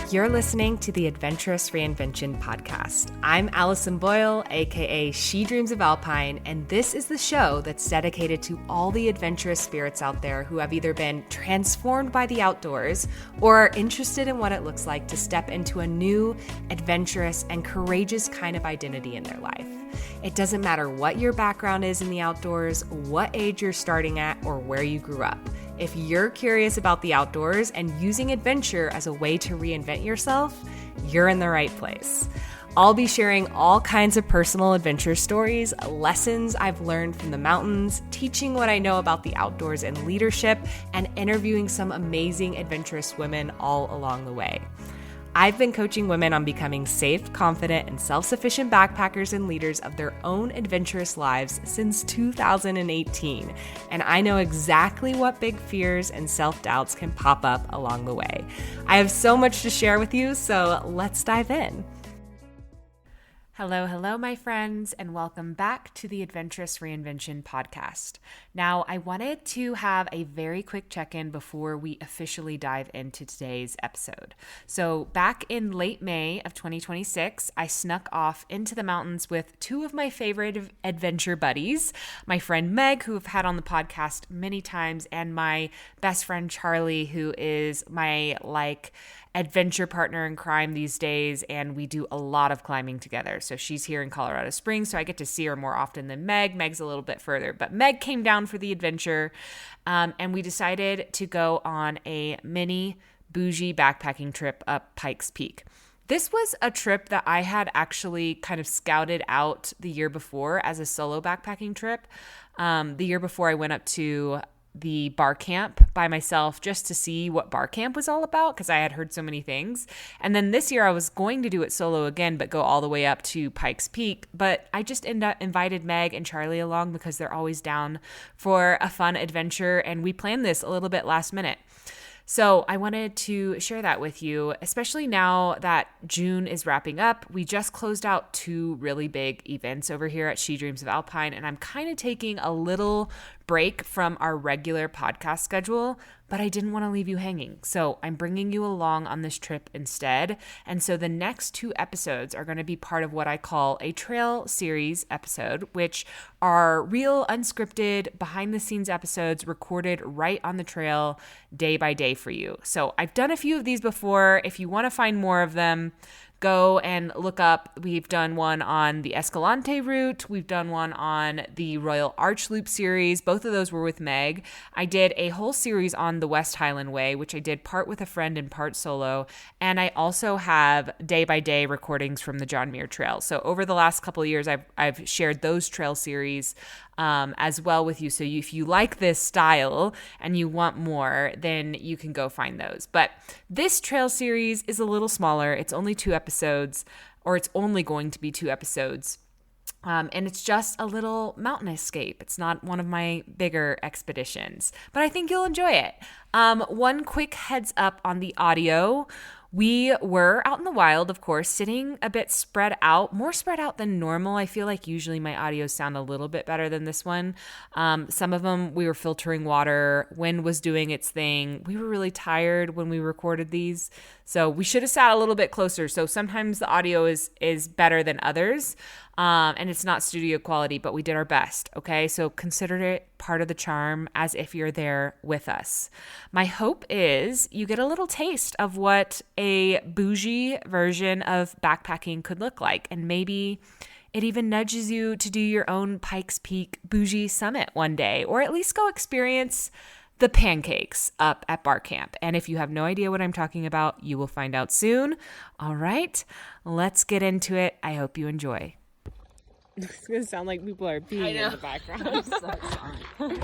You're listening to the Adventurous Reinvention podcast. I'm Allison Boyle, aka She Dreams of Alpine, and this is the show that's dedicated to all the adventurous spirits out there who have either been transformed by the outdoors or are interested in what it looks like to step into a new, adventurous, and courageous kind of identity in their life. It doesn't matter what your background is in the outdoors, what age you're starting at, or where you grew up. If you're curious about the outdoors and using adventure as a way to reinvent yourself, you're in the right place. I'll be sharing all kinds of personal adventure stories, lessons I've learned from the mountains, teaching what I know about the outdoors and leadership, and interviewing some amazing adventurous women all along the way. I've been coaching women on becoming safe, confident, and self-sufficient backpackers and leaders of their own adventurous lives since 2018, and I know exactly what big fears and self-doubts can pop up along the way. I have so much to share with you, so let's dive in. Hello, my friends, and welcome back to the Adventurous Reinvention podcast. Now, I wanted to have a very quick check-in before we officially dive into today's episode. So back in late May of 2026, I snuck off into the mountains with two of my favorite adventure buddies, my friend Meg, who I've had on the podcast many times, and my best friend Charlie, who is my adventure partner in crime these days, and we do a lot of climbing together. So she's here in Colorado Springs, so I get to see her more often than Meg. Meg's a little bit further, but Meg came down for the adventure, and we decided to go on a mini bougie backpacking trip up Pikes Peak. This was a trip that I had actually kind of scouted out the year before as a solo backpacking trip. The year before I went up to the bar camp by myself just to see what bar camp was all about because I had heard so many things. And then this year I was going to do it solo again, but go all the way up to Pikes Peak. But I just invited Meg and Charlie along because they're always down for a fun adventure. And we planned this a little bit last minute. So I wanted to share that with you, especially now that June is wrapping up. We just closed out two really big events over here at She Dreams of Alpine, and I'm kind of taking a little break from our regular podcast schedule, but I didn't want to leave you hanging. So I'm bringing you along on this trip instead. And so the next two episodes are going to be part of what I call a trail series episode, which are real unscripted behind the scenes episodes recorded right on the trail day by day for you. So I've done a few of these before. If you want to find more of them, go and look up. We've done one on the Escalante route. We've done one on the Royal Arch Loop series. Both of those were with Meg. I did a whole series on the West Highland Way, which I did part with a friend and part solo. And I also have day-by-day recordings from the John Muir Trail. So over the last couple of years, I've shared those trail series as well with you. So if you like this style and you want more, then you can go find those. But this trail series is a little smaller. It's only 2 episodes, or it's only going to be 2 episodes. And it's just a little mountain escape. It's not one of my bigger expeditions, but I think you'll enjoy it. One quick heads up on the audio. We were out in the wild, of course, sitting a bit spread out, more spread out than normal. I feel like usually my audios sound a little bit better than this one. Some of them we were filtering water, wind was doing its thing. We were really tired when we recorded these, so we should have sat a little bit closer. So sometimes the audio is better than others. And it's not studio quality, but we did our best, okay? So consider it part of the charm as if you're there with us. My hope is you get a little taste of what a bougie version of backpacking could look like, and maybe it even nudges you to do your own Pikes Peak Bougie Summit one day, or at least go experience the pancakes up at Bar Camp. And if you have no idea what I'm talking about, you will find out soon. All right, let's get into it. I hope you enjoy. It's going to sound like people are peeing in the background. I'm so sorry.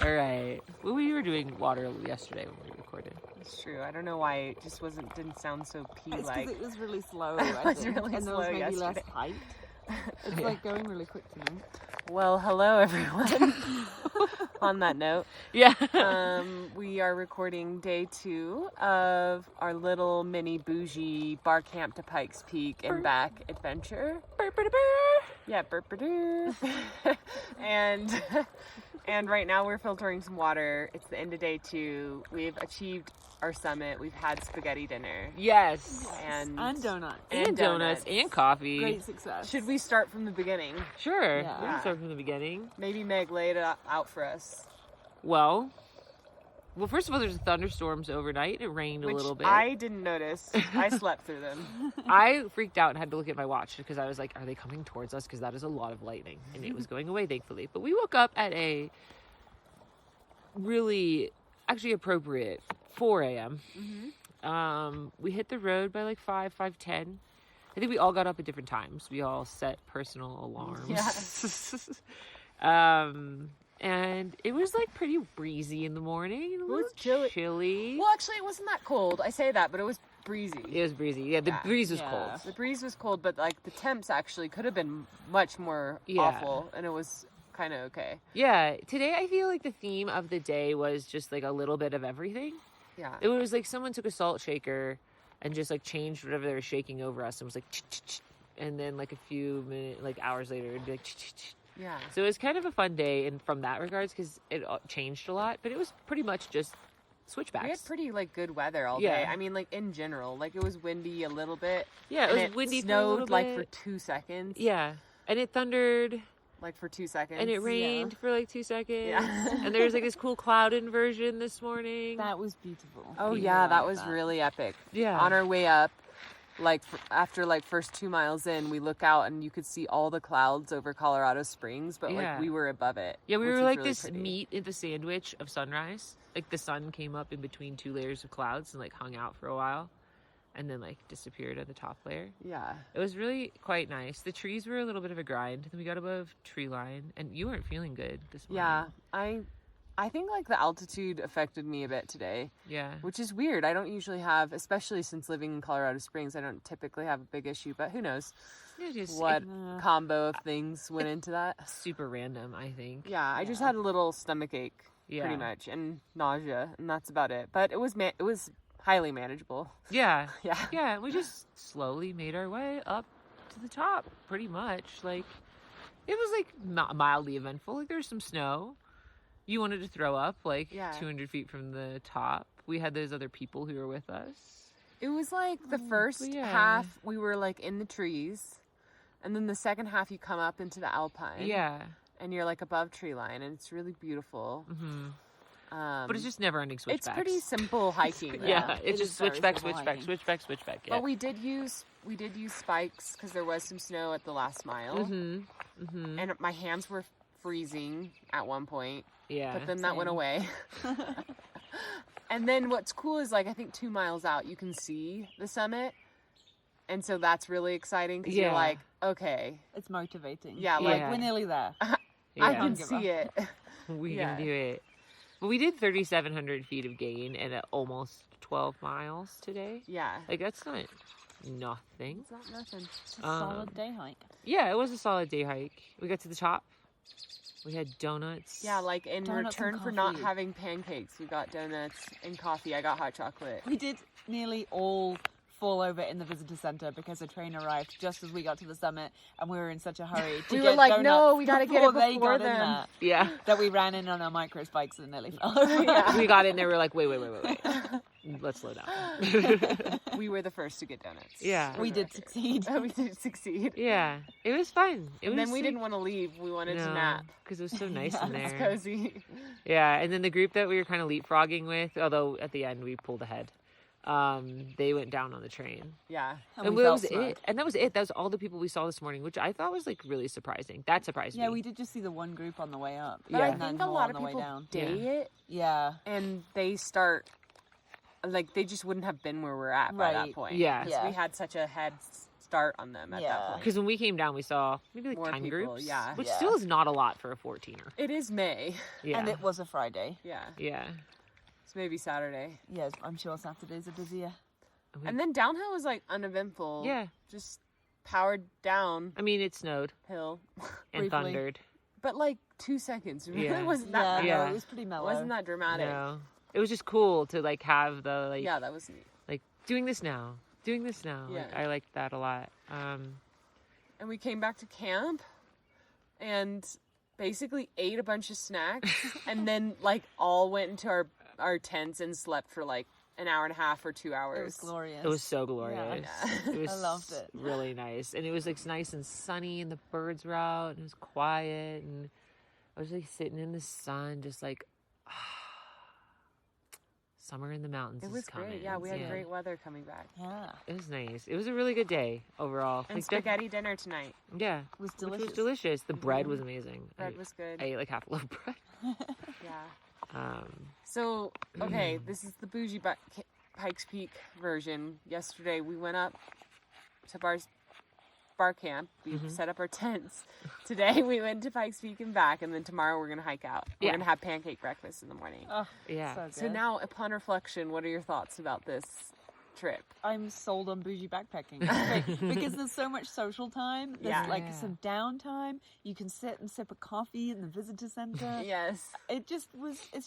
All right. Well, we were doing water yesterday when we recorded. It's true. I don't know why it just didn't sound so pea-like. It's because it was really slow. It was really and slow there was maybe yesterday. less height. It's like going really quick tonight. Well, hello, everyone. On that note, we are recording day 2 of our little mini bougie bar camp to Pikes Peak and back adventure. Yeah, burp-a-doo. And And right now we're filtering some water. It's the end of day 2. We've achieved our summit. We've had spaghetti dinner. Yes. And donuts. And donuts. And coffee. Great success. should we start from the beginning? Sure. Yeah. We can start from the beginning. Maybe Meg laid it out for us. Well, first of all, there's thunderstorms overnight. It rained a Which little bit. I didn't notice. I slept through them. I freaked out and had to look at my watch because I was like, are they coming towards us? Because that is a lot of lightning. And it was going away, thankfully. But we woke up at a really, actually appropriate 4 a.m. We hit the road by like 5:10. I think we all got up at different times. We all set personal alarms. Yeah. And it was like pretty breezy in the morning. And a was little chilly. Well, actually, it wasn't that cold. I say that, but it was breezy. It was breezy. Yeah, the breeze was cold. The breeze was cold, but like the temps actually could have been much more awful, and it was kind of okay. Yeah, today I feel like the theme of the day was just like a little bit of everything. Yeah. It was like someone took a salt shaker and just like changed whatever they were shaking over us and was like, ch-ch-ch. And then like a few minutes, like hours later, it'd be like, ch-ch-ch. Yeah. So it was kind of a fun day, and from that regards, because it changed a lot, but it was pretty much just switchbacks. We had pretty like good weather all Yeah. day. I mean, like in general, like it was windy a little bit. Yeah, it and was windy for a snowed little like bit. for 2 seconds. Yeah, and it thundered, Like for 2 seconds. and it rained for like 2 seconds. Yeah. And there was like this cool cloud inversion this morning. That was beautiful. Oh We yeah, really that liked was really epic. Yeah. On our way up, like after like first 2 miles in, we look out and you could see all the clouds over Colorado Springs, but Yeah. like we were above it. Yeah, we which were was like really this pretty. meat in the sandwich of sunrise. Like the sun came up in between 2 layers of clouds and like hung out for a while and then like disappeared at the top layer. Yeah. It was really quite nice. The trees were a little bit of a grind. Then we got above tree line and you weren't feeling good this morning. Yeah. I think like the altitude affected me a bit today, Yeah. which is weird. I don't usually have, especially since living in Colorado Springs, I don't typically have a big issue, but who knows It just, what combo of things went into that. it's super random, I think. Yeah, I just had a little stomach ache Yeah. pretty much and nausea, and that's about it. But it was highly manageable. Yeah. Yeah. Yeah, we just slowly made our way up to the top, pretty much. Like, it was like mildly eventful. Like, there's some snow. You wanted to throw up, like, Yeah. 200 feet from the top. We had those other people who were with us. It was like the first yeah. half we were like in the trees, and then the second half you come up into the alpine. Yeah. And you're like above tree line, and it's really beautiful. Mm-hmm. But it's just never-ending switchbacks. It's pretty simple hiking. Yeah, It it's is just very switchback, simple switchback, hiking. switchback, switchback. Yeah. But we did use spikes because there was some snow at the last mile, and my hands were freezing at one point. Yeah. But then that went Same. away. And then what's cool is like I think 2 miles out you can see the summit, and so that's really exciting because Yeah. you're like, okay, It's motivating. Yeah, like Yeah. we're nearly there. I Yeah. can give see it. We Yeah. can do it. But we did 3,700 feet of gain and almost 12 miles today. Yeah. Like, that's not nothing. It's not nothing. It's a solid day hike. Yeah, it was a solid day hike. We got to the top. We had donuts. Yeah, like in Donuts and return for not coffee. having pancakes, we got donuts and coffee. I got hot chocolate. We did nearly all fall over in the visitor center because a train arrived just as we got to the summit, and we were in such a hurry to We get were like, donuts no, we gotta get it they before got in them. there, Yeah. that we ran in on our microspikes and nearly fell over. Yeah. We got in there. We were like, wait. Let's slow down. We were the first to get donuts. Yeah. We did succeed. We did succeed. Yeah. It was fun. It was And then we like- didn't want to leave. We wanted to nap. because it was so nice in It's there. cozy. Yeah, and then the group that we were kind of leapfrogging with, although at the end we pulled ahead, they went down on the train. Yeah. And that felt was smug. it. And that was it. That was all the people we saw this morning, which I thought was like really surprising. That surprised me. Yeah, we did just see the one group on the way up. But Yeah. I and then think a more lot on of the way people down. day it, Yeah. and they start, like, they just wouldn't have been where we're at by that Right. point. Yeah. 'Cause Yeah. we had such a head start on them at that Yeah. point. Because when we came down, we saw maybe like More 10 people, groups. yeah. Which Yeah. still is not a lot for a 14er. It is May. Yeah. And it was a Friday. Yeah. yeah. It's maybe Saturday. Yes, I'm sure Saturdays are busier. And then downhill was like uneventful. Yeah. Just powered down I mean, it snowed hill. and Briefly. thundered. But like 2 seconds. It really Yeah. wasn't Yeah, that Yeah. no, it was pretty mellow. wasn't that dramatic. No. It was just cool to like have the like, Yeah, that was neat. like doing this now. Like, Yeah. I liked that a lot. And we came back to camp, and basically ate a bunch of snacks and then like all went into our tents and slept for like an hour and a half or 2 hours. It was glorious. It was so glorious. Yeah. It was I loved it. really nice. And it was like nice and sunny and the birds were out and it was quiet and I was like sitting in the sun just like summer in the mountains It was is coming. great. Yeah, we had great weather coming back. Yeah. It was nice. It was a really good day overall. And Like, spaghetti dinner tonight. Yeah. It was Which delicious. was delicious. The bread was amazing. Bread was good. I ate like half a loaf of bread. Yeah. So, okay, this is the Bougie Pikes Peak version. Yesterday we went up to Barr Camp. We set up our tents. Today we went to Pikes Peak and back, and then tomorrow we're going to hike out. We're going to have pancake breakfast in the morning. Oh, Yeah. So, So good. now, upon reflection, what are your thoughts about this trip? I'm sold on bougie backpacking because there's so much social time. There's Yeah. like some downtime. You can sit and sip a coffee in the visitor center. Yes. It's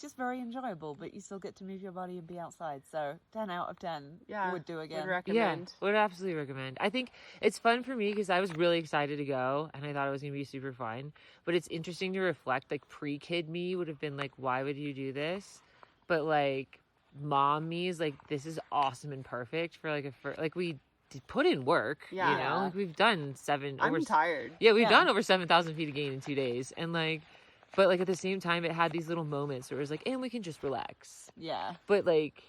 just very enjoyable, but you still get to move your body and be outside. So 10 out of 10 Yeah. would do again. Would recommend. Yeah, would absolutely recommend. I think it's fun for me because I was really excited to go and I thought it was going to be super fun. But it's interesting to reflect, like pre-kid me would have been like, why would you do this? But like mom me is like, this is awesome and perfect for like we put in work. Yeah. You know, like we've done I'm tired. Yeah, we've Yeah. done over 7,000 feet of gain in 2 days. And like, but like at the same time, it had these little moments where it was like, and we can just relax. Yeah. But like,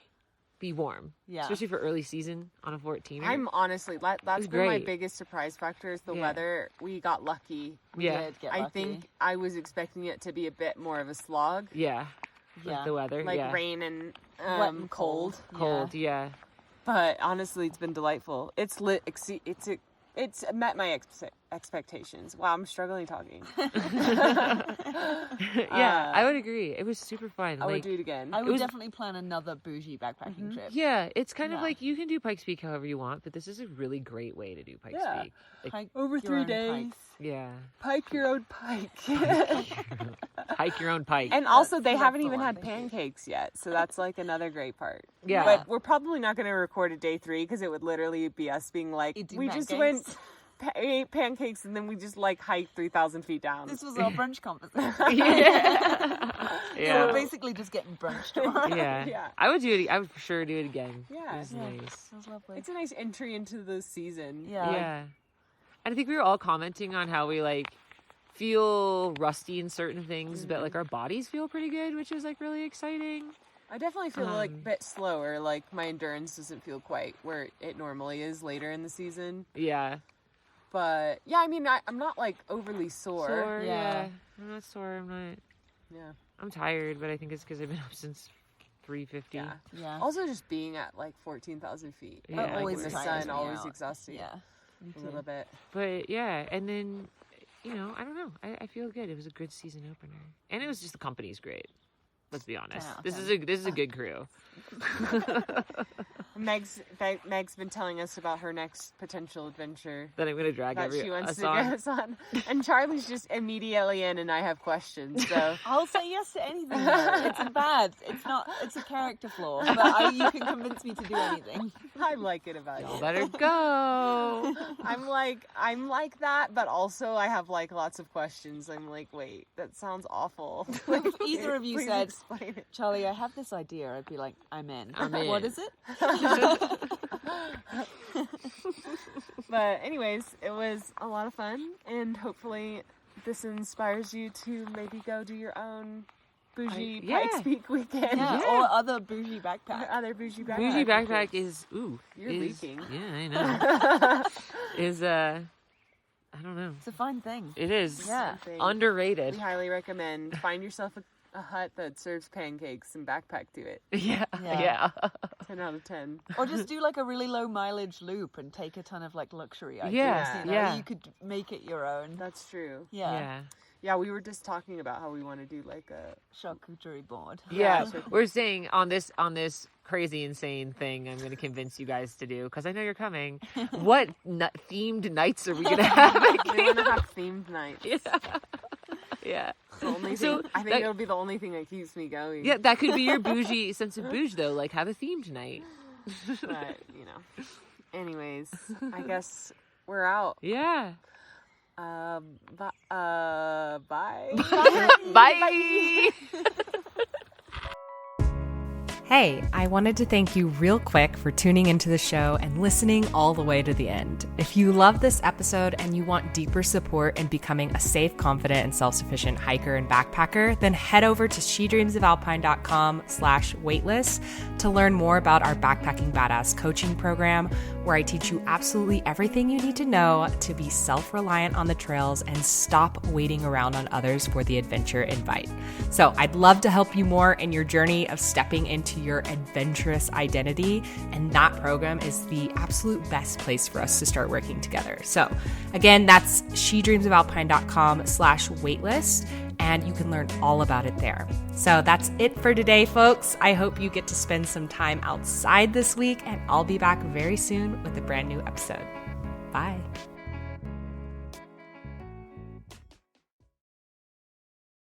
be warm. Yeah. Especially for early season on a 14er. I'm honestly, that's was been my great. biggest surprise factor is the Yeah. weather. We got lucky. We Yeah. did get I lucky. think I was expecting it to be a bit more of a slog, Yeah. Yeah. Like the weather. like yeah. rain and, Wet and cold. Cold. Yeah. But honestly, it's been delightful. It's lit. It's met my expectations. Wow, I'm struggling talking. Yeah. I would agree. It was super fun. I would Like, do it again. I would was- definitely plan another bougie backpacking trip. yeah. It's kind of Yeah. like you can do Pikes Peak however you want, but this is a really great way to do Pikes Yeah. Peak. Like, Hike Over your 3 own days. pikes. yeah. Pike your own pike. Hike your own pike. And also, they That's haven't the even one, had thank you. pancakes yet, so that's like another great part. Yeah. But we're probably not going to record a day 3 because it would literally be us being like, Eating we just pancakes. ate pancakes and then we just like hiked 3,000 feet down. This was our brunch conversation. yeah. So Yeah. we're basically just getting brunch tomorrow. Yeah. Yeah. I would do it. I would for sure do it again. Yeah. It was Yeah. nice. That was lovely. It's a nice entry into the season. Yeah. Yeah. And I think we were all commenting on how we like feel rusty in certain things, but like our bodies feel pretty good, which is like really exciting. I definitely feel like a Um, bit slower. Like my endurance doesn't feel quite where it normally is later in the season. Yeah. But yeah, I mean, I'm not like overly sore. Sore, Yeah. yeah. I'm not sore. I'm not. Yeah. I'm tired, but I think it's because I've been up since 3:50. Yeah. Yeah. Also, just being at like 14,000 feet, Yeah. like Always in the tires sun, me always out. exhausting. Yeah. Me A too. little bit. But yeah, and then I don't know. I feel good. It was a good season opener, and it was just the company's great. Let's be honest. 10 out of This 10. is a good crew. Meg's been telling us about her next potential adventure That I'm gonna drag that she wants us to on. get us on, and Charlie's just immediately in, and I have questions. So I'll say yes to anything. Though. It's bad. It's not. It's a character flaw. But you can convince me to do anything. I like it about Y'all you. better go. I'm like that, but also I have like lots of questions. I'm like, wait, that sounds awful. Like, If either of you please said, explain it. Charlie, I have this idea, I'd be like, I'm in. I'm What in. is it? But anyways, it was a lot of fun, and hopefully this inspires you to maybe go do your own bougie yeah. Pikes Peak weekend. Yeah. Yeah. Or other bougie Or backpack. other bougie backpack. Bougie backpack weekends. is You're is- leaking. Yeah, I know. Is I don't know. It's a fine thing. It is Yeah. Something underrated. We highly recommend. Find yourself a hut that serves pancakes and backpack to it. Yeah, Yeah. yeah. 10 out of 10. Or just do like a really low mileage loop and take a ton of like luxury items. Yeah, You know? yeah. You could make it your own. That's true. Yeah. Yeah. Yeah, we were just talking about how we want to do like a... Charcuterie board. Yeah, sure. we're saying on this crazy insane thing I'm going to convince you guys to do because I know you're coming. What themed nights are we going to have? We want to have themed nights. Yeah. Yeah. The only So thing, I think that- it'll be the only thing that keeps me going. Yeah, that could be your bougie sense of bougie though. Like have a themed night. But, you know. Anyways, I guess we're out. Yeah. Bye. Bye. Hey, I wanted to thank you real quick for tuning into the show and listening all the way to the end. If you love this episode and you want deeper support in becoming a safe, confident, and self-sufficient hiker and backpacker, then head over to shedreamsofalpine.com/waitlist to learn more about our Backpacking Badass coaching program, where I teach you absolutely everything you need to know to be self-reliant on the trails and stop waiting around on others for the adventure invite. So I'd love to help you more in your journey of stepping into your adventurous identity, and that program is the absolute best place for us to start working together. So again, that's shedreamsofalpine.com/waitlist, and you can learn all about it there. So that's it for today, folks. I hope you get to spend some time outside this week, and I'll be back very soon with a brand new episode. Bye.